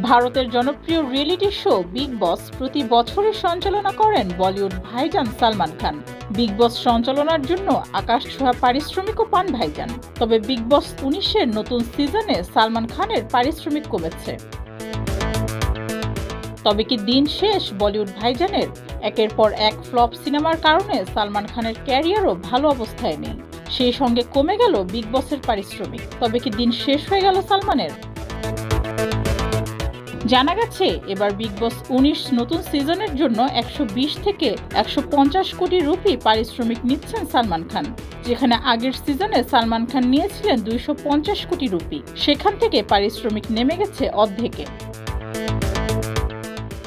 ভারতের জনপ্রিয় reality show big বস প্রতি বছরই সঞ্চালনা করেন বলিউড ভাইজান সালমান খান। বিগ বস সঞ্চালনার জন্য আকাশ ছোঁয়া পারিশ্রমিকও পান ভাইজান। তবে বিগ বস 19-এর নতুন সিজনে সালমান খানের পারিশ্রমিক কমেছে। তবে কি দিন শেষ বলিউড ভাইজানের? একের পর এক ফ্লপ সিনেমার কারণে সালমান খানের ক্যারিয়ারও ভালো অবস্থায় নেই। সেই সঙ্গে কমে গেল বিগ বসের পারিশ্রমিক। তবে কি দিন শেষ হয়ে গেল সালমানের? জানা গেছে এবার বিগ বস 19 নতুন সিজনের জন্য 120 থেকে 150 কোটি রুপি পারিশ্রমিক নিচ্ছেন সালমান খান, যেখানে আগের সিজনে সালমান খান নিয়েছিলেন 250 কোটি রুপি। সেখান থেকে পারিশ্রমিক নেমে গেছে অর্ধেকে।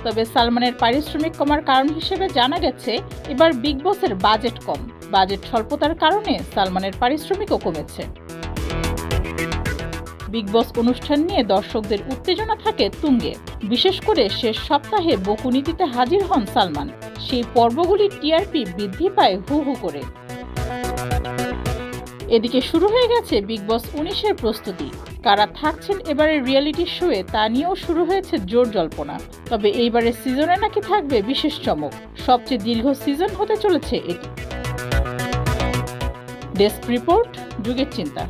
তবে সালমানের পারিশ্রমিক কমার কারণ হিসেবে জানা গেছে এবার বিগ বসের বাজেট কম। বাজেট স্বল্পতার কারণে সালমানের পারিশ্রমিকও কমেছে। বিগ বস অনুষ্ঠান নিয়ে দর্শকদের উত্তেজনা থাকে তুঙ্গে। বিশেষ করে শেষ সপ্তাহে বকুনিতে হাজির হন সালমান। সেই পর্বগুলির টিআরপি বৃদ্ধি পায় হু হু করে। এদিকে শুরু হয়ে গেছে বিগ বস 19-এর প্রস্তুতি। কারা থাকছেন এবারের রিয়েলিটি শোয়ে তা নিয়েও শুরু হয়েছে জোর জল্পনা। তবে এইবারের সিজনে নাকি থাকবে বিশেষ চমক। সবচেয়ে দীর্ঘ সিজন হতে চলেছে এটি। ডেস্ক রিপোর্ট, যুগের চিন্তা।